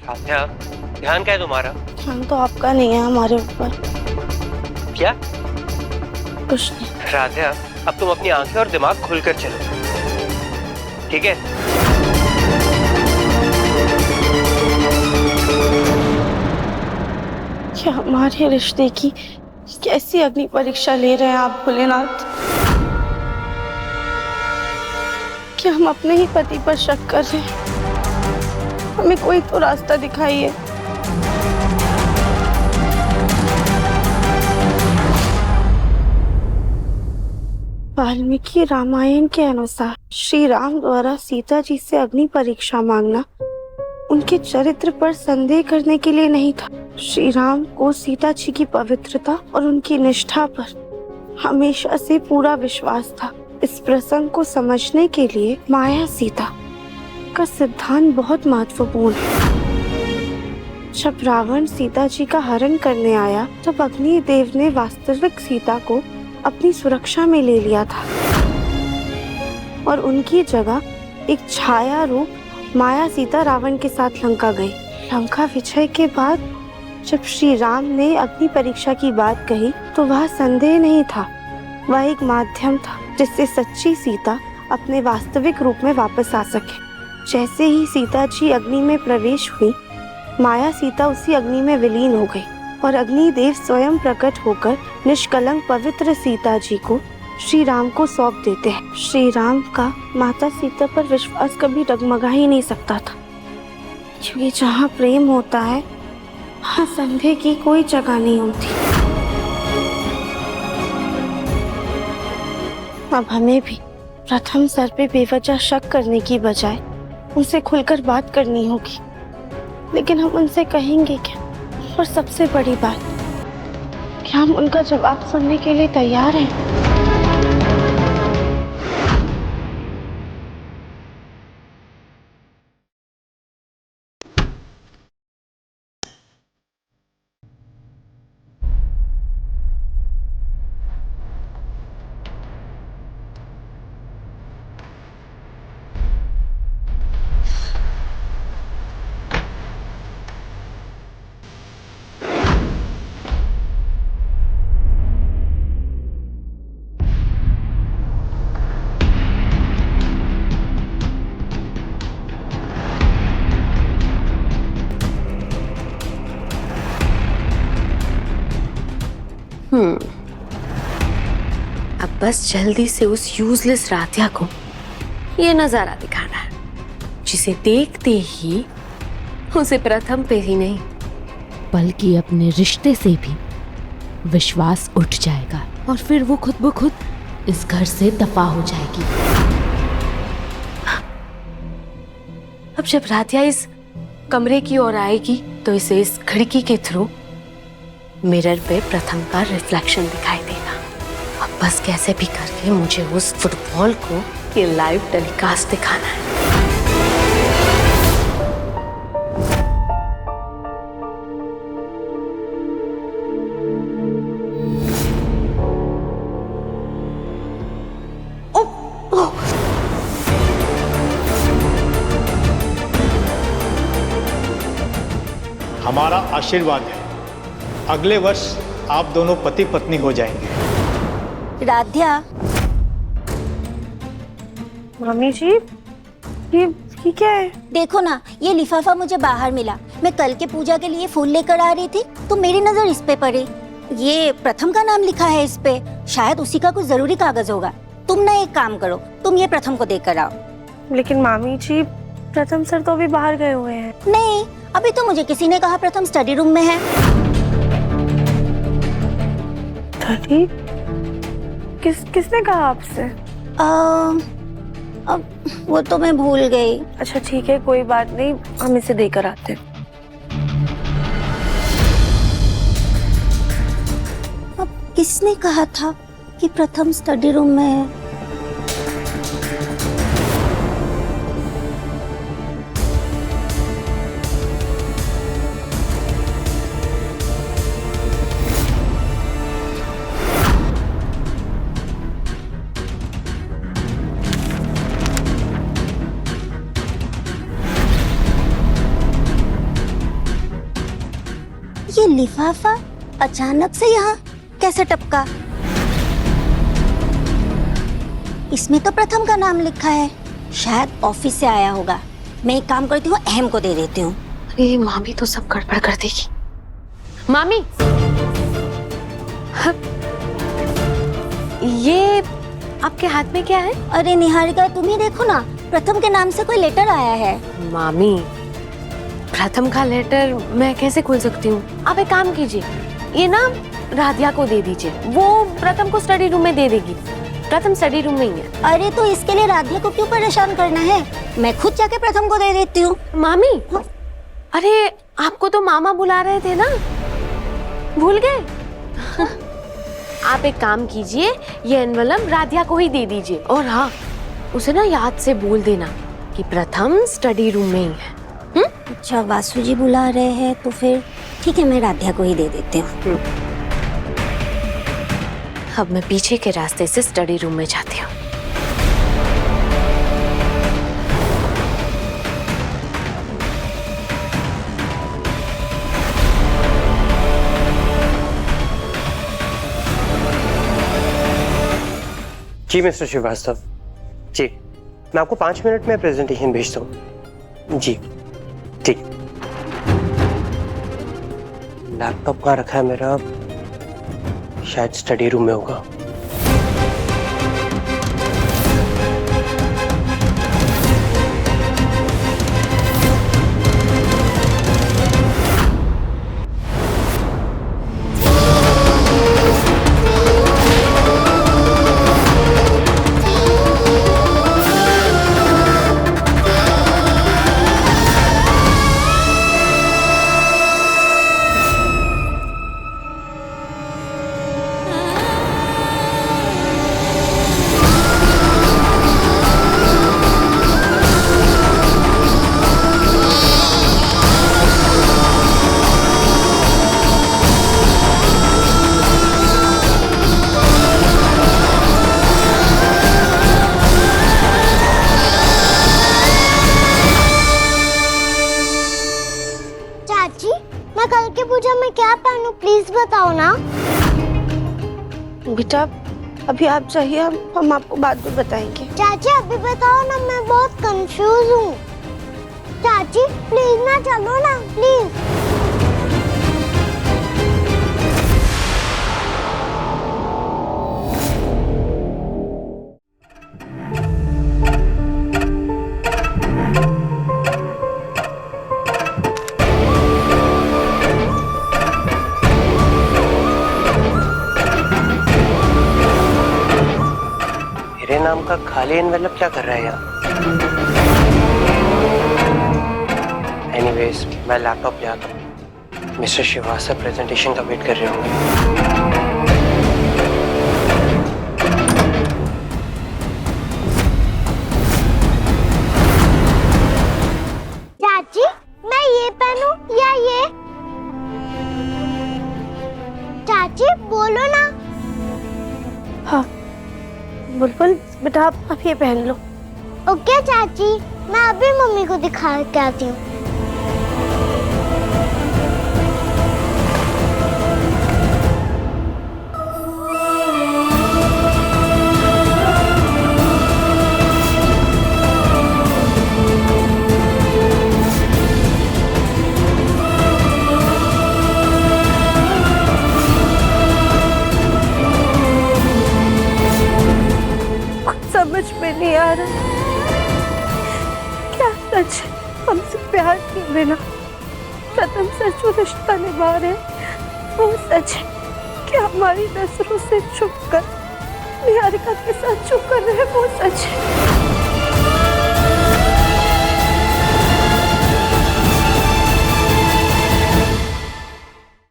राध्या, ध्यान क्या है तुम्हारा? ध्यान तो आपका नहीं है हमारे ऊपर। क्या? कुछ नहीं। राध्या, अब तुम अपनी आंखें और दिमाग खुलकर चलो, ठीक है? क्या हमारे रिश्ते की कैसी अग्नि परीक्षा ले रहे हैं आप भोलेनाथ? क्या हम अपने ही पति पर शक कर रहे हैं? हमें कोई तो रास्ता दिखाइए। वाल्मीकि रामायण के अनुसार श्री राम द्वारा सीता जी से अग्नि परीक्षा मांगना उनके चरित्र पर संदेह करने के लिए नहीं था। श्री राम को सीता जी की पवित्रता और उनकी निष्ठा पर हमेशा से पूरा विश्वास था। इस प्रसंग को समझने के लिए माया सीता का सिद्धांत बहुत महत्वपूर्ण है। जब रावण सीता जी का हरण करने आया तब अग्नि देव ने वास्तविक सीता को अपनी सुरक्षा में ले लिया था और उनकी जगह एक छाया रूप माया सीता रावण के साथ लंका गई। लंका विजय के बाद जब श्री राम ने अग्नि परीक्षा की बात कही तो वह संदेह नहीं था, वह एक माध्यम था जिससे सच्ची सीता अपने वास्तविक रूप में वापस आ सके। जैसे ही सीता जी अग्नि में प्रवेश हुई, माया सीता उसी अग्नि में विलीन हो गई और अग्नि देव स्वयं प्रकट होकर निष्कलंक पवित्र सीता जी को श्री राम को सौंप देते हैं। श्री राम का माता सीता पर विश्वास कभी डगमगा ही नहीं सकता था, क्योंकि जहाँ प्रेम होता है वहाँ संदेह की कोई जगह नहीं होती। अब हमें भी प्रथम सर पे बेवजह शक करने की बजाय उनसे खुलकर बात करनी होगी। लेकिन हम उनसे कहेंगे क्या? और सबसे बड़ी बात, क्या हम उनका जवाब सुनने के लिए तैयार हैं? अब बस जल्दी से उस यूजलेस राधिया को ये नजारा दिखाना है, जिसे देखते ही उसे प्रथम पे ही नहीं बल्कि अपने रिश्ते से भी विश्वास उठ जाएगा और फिर वो खुद ब खुद इस घर से दफा हो जाएगी। अब जब राधिया इस कमरे की ओर आएगी तो इसे इस खिड़की के थ्रू मिरर पे प्रथम का रिफ्लेक्शन दिखाई देगा। अब बस कैसे भी करके मुझे उस फुटबॉल को ये लाइव टेलीकास्ट दिखाना है। हमारा आशीर्वाद है, अगले वर्ष आप दोनों पति पत्नी हो जाएंगे। राध्या, मम्मी जी, ये क्या है? देखो ना, ये लिफाफा मुझे बाहर मिला। मैं कल के पूजा के लिए फूल लेकर आ रही थी तो मेरी नजर इस पे पड़ी। ये प्रथम का नाम लिखा है इस पे, शायद उसी का कुछ जरूरी कागज होगा। तुम ना एक काम करो, तुम ये प्रथम को देकर आओ। लेकिन मामी जी, प्रथम सर तो अभी बाहर गए हुए हैं। नहीं, अभी तो मुझे किसी ने कहा प्रथम स्टडी रूम में है। स्टडी? किसने कहा आपसे? अब वो तो मैं भूल गई। अच्छा ठीक है, कोई बात नहीं, हम इसे देकर आते हैं। अब किसने कहा था कि प्रथम स्टडी रूम में है? ये लिफाफा अचानक से यहाँ कैसे टपका? इसमें तो प्रथम का नाम लिखा है, शायद ऑफिस से आया होगा। मैं एक काम करती हूँ, अहम को दे देती हूँ। अरे मामी तो सब गड़बड़ कर देगी। मामी, ये आपके हाथ में क्या है? अरे निहारिका, तुम ही देखो ना, प्रथम के नाम से कोई लेटर आया है। मामी, प्रथम का लेटर मैं कैसे खोल सकती हूँ? आप एक काम कीजिए, ये ना राधिया को दे दीजिए, वो प्रथम को स्टडी रूम में दे देगी। प्रथम स्टडी रूम में ही है। अरे तो इसके लिए राधिया को क्यों परेशान करना है? मैं खुद जाके प्रथम को दे देती हूँ। मामी, अरे आपको तो मामा बुला रहे थे ना, भूल गए? आप एक काम कीजिए, ये एनवलप राधिया को ही दे दीजिए, और हाँ, उसे ना याद से बोल देना कि प्रथम स्टडी रूम में ही है। अच्छा, वासु जी बुला रहे हैं तो फिर ठीक है, मैं राधिया को ही दे देती हूँ। अब मैं पीछे के रास्ते से स्टडी रूम में जाती हूँ। जी मिस्टर श्रीवास्तव, जी मैं आपको 5 मिनट में प्रेजेंटेशन भेजता हूँ। जी ठीक। लैपटॉप कहाँ रखा है मेरा? शायद स्टडी रूम में होगा। मैं कल की पूजा में क्या पहनूं, प्लीज बताओ ना। बेटा अभी आप जाइए, हम आपको बाद में बताएंगे। चाची अभी बताओ ना, मैं बहुत कंफ्यूज हूँ। चाची प्लीज ना, चलो ना प्लीज। मेरे नाम का खाली एनवेलप क्या कर रहा है यहाँ? एनीवेज, मैं लैपटॉप ले आता हूँ। मिस्टर श्रीवास्तव प्रेजेंटेशन का वेट कर रहे होंगे। चाची मैं ये पहनूं या ये? चाची बोलो ना। हाँ बुलबुल, बेटा आप ये पहन लो। ओके चाची, मैं अभी मम्मी को दिखा के आती हूँ। समझ में नहीं आ रहा क्या सच है। हमसे प्यार किए बिना प्रथम सच में रिश्ता निभा रहे, वो सच है कि हमारी नजरों से छुपकर निहारिका के साथ छुप कर रहे, वो सच है।